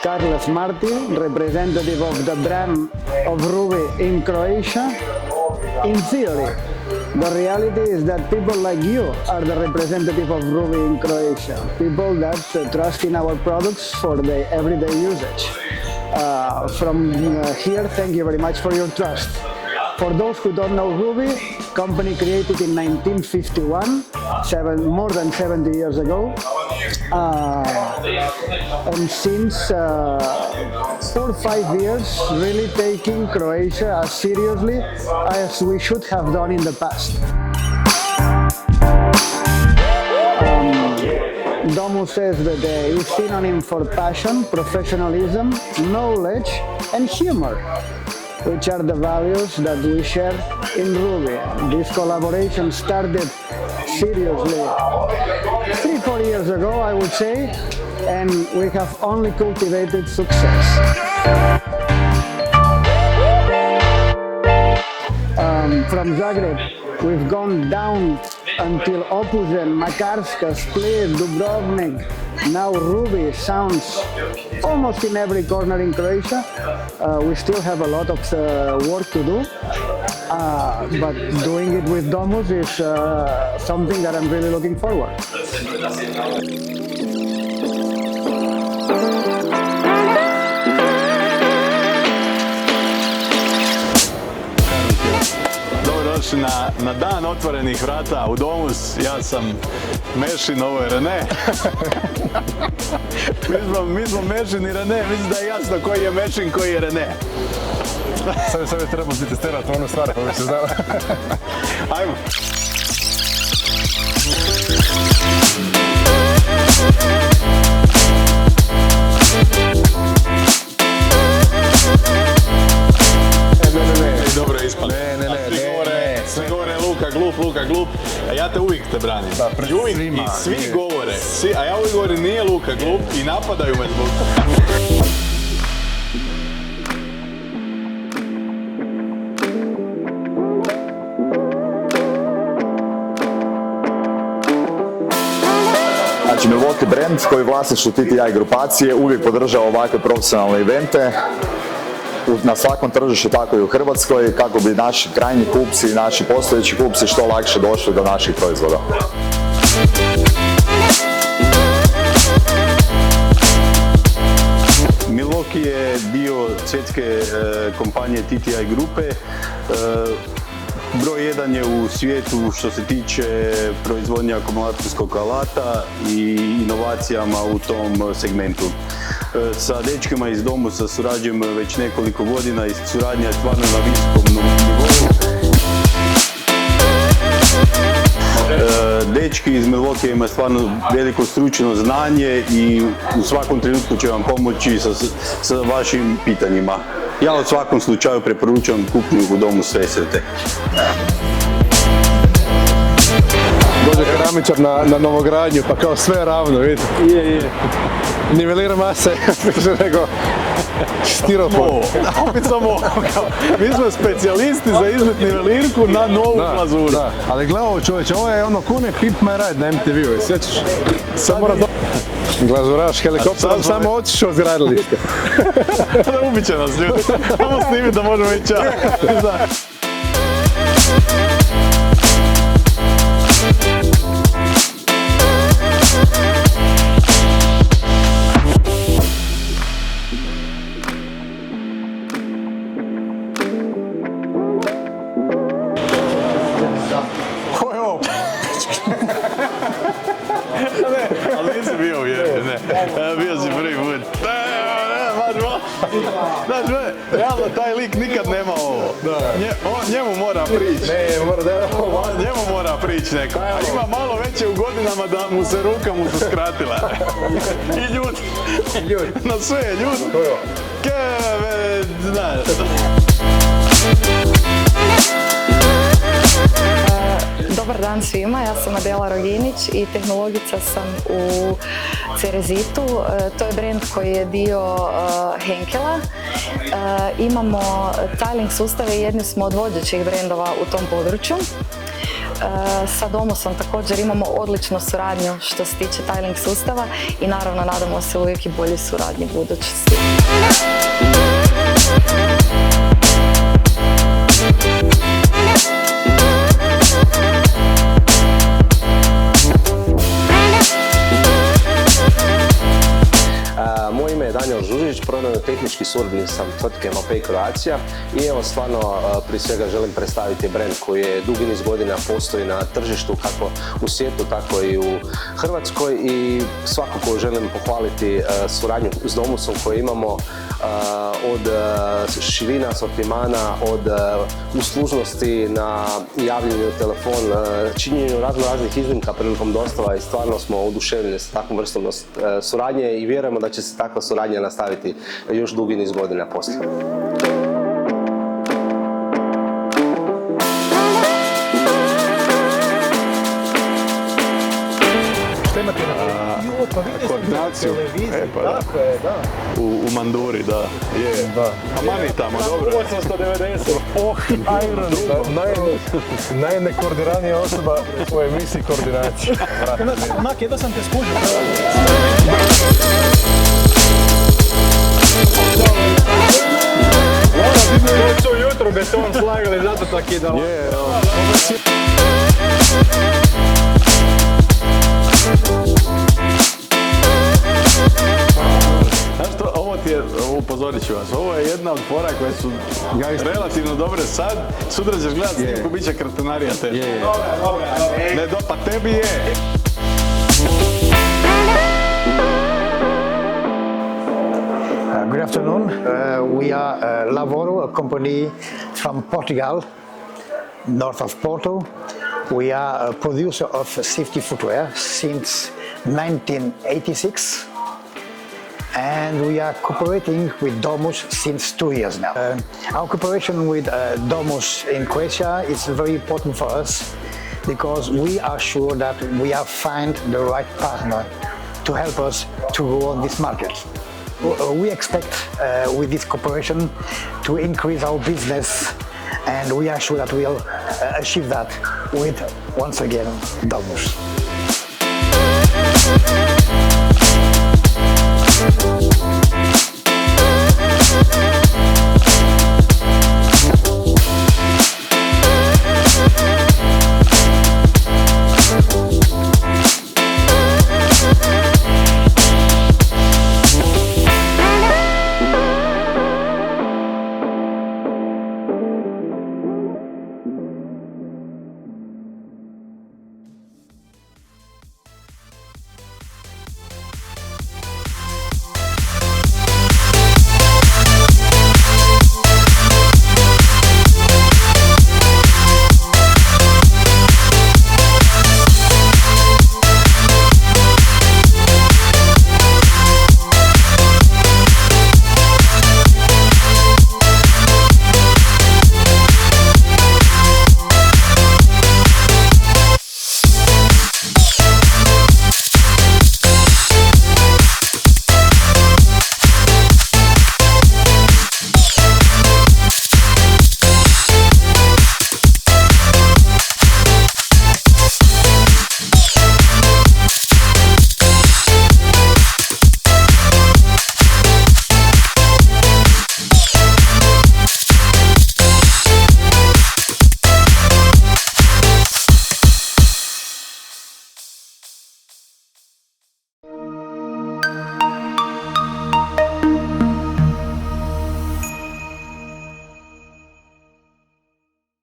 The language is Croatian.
Carles Martin, representative of the brand of Ruby in Croatia. In theory, the reality is that people like you are the representative of Ruby in Croatia. People that trust in our products for their everyday usage. From here, thank you very much for your trust. For those who don't know Ruby, company created in 1951, more than 70 years ago. And since 4 or 5 years, really taking Croatia as seriously as we should have done in the past. Domus says that is synonym for passion, professionalism, knowledge, and humor, which are the values that we share in Ruby. This collaboration started seriously 3-4 years ago, I would say, and we have only cultivated success. From Zagreb, we've gone down until Opuzen, Makarska, Split, Dubrovnik. Now Ruby sounds almost in every corner in Croatia. We still have a lot of work to do, but doing it with Domus is something that I'm really looking forward. Dobrodošli na dan otvorenih vrata u Domus. Ja sam Mešin, ovo je Rene. Mi smo Mešin i Rene, mislim da je jasno koji je Mešin, koji je Rene. Sad je trebalo biti testirati onu stvar koju se znala. Ajmo. Dobro je ispalo. Svi govore Luka glup, a ja te uvijek te branim. I uvijek, i svi govore, a ja uvijek govorim nije Luka glup i napadaju me zbog toga. Znači, Milwaukee brand koji je vlasništvo TTI grupacije uvijek podržava ovakve profesionalne evente na svakom tržištu, tako i u Hrvatskoj, kako bi naši krajnji kupci i naši postojeći kupci što lakše došli do naših proizvoda. Milwaukee je dio svjetske kompanije TTI grupe. Broj 1 je u svijetu što se tiče proizvodnje akumulatorskog alata i inovacijama u tom segmentu. Sa dečkima iz Domusa surađujemo već nekoliko godina i suradnja je stvarno na visokom nivou. Dečki iz Milwaukee ima stvarno veliko stručno znanje i u svakom trenutku će vam pomoći sa vašim pitanjima. Ja u svakom slučaju preporučujem kupnju u Domu Svesrete. Dođe keramičar na novogradnju, pa kao sve ravno, vidite. Je. Nivelira mase, nego stiropor. Opet samo mi smo specijalisti za izlet nivelirku na novu glazuru. Da, ali gledaj ovo čovječe, ovo je ono Kune Pimp My Ride na MTV-u, sjećaš? Sad mora glazuraš helikopterom samo otišao od gradilišta. Ubit će nas ljudi, samo snimiti da možemo ići čak. Ali nisi bio uvjeren, ne. Bio si prvi put. Znaš, realno taj lik nikad nema ovo. Njemu mora prići. Njemu mora prići neko. A ima malo veće u godinama da mu se ruka mu se skratila. I ljud. Na sve je ljud. Keve, znaš. Dobar dan svima, ja sam Adela Roginić i tehnologica sam u Cerezitu. To je brand koji je dio Henkela. Imamo tiling sustave i jedni smo od vodećih brendova u tom području. Sa Domusom također imamo odličnu suradnju što se tiče tiling sustava i naravno nadamo se uvijek i bolje suradnje u budućnosti. Moje ime je Danijel Žužić, prodajno-tehnički suradnik sam tvrtke Mapei Croatia i evo stvarno prije svega želim predstaviti brand koji je dugi niz godina postoji na tržištu kako u svijetu tako i u Hrvatskoj i svakako želim pohvaliti suradnju s Domusom koju imamo od širina asortimana, od uslužnosti na javljanju u telefon, činjenju raznih iznimka prilikom dostava i stvarno smo oduševljeni sa takvom vrstom suradnje i vjerujemo da će se takva suradnja nastaviti još dugi niz godina poslije. Koordinaciju, pa da. U Manduri, da. Je. A mani tamo, dobro. 890. Iron, najnekoordiniranja osoba u emisiji koordinacije. Mak, jedva sam te skužio. Već su ujutro beton slagali, zato tako ide. Znaš što, upozorit ću vas, ovo je jedna od fora koje su relativno dobre sad, sutra ćeš gledat snimku, bit će kretenarija tebi. Ne, pa tebi je. Good afternoon. We are Lavoro, a company from Portugal, north of Porto. We are a producer of safety footwear since 1986. And we are cooperating with Domus since 2 years now. Our cooperation with Domus in Croatia is very important for us because we are sure that we have found the right partner to help us to grow on this market. We expect with this cooperation to increase our business, and we are sure that we'll achieve that with, once again, Domus. We'll be right back.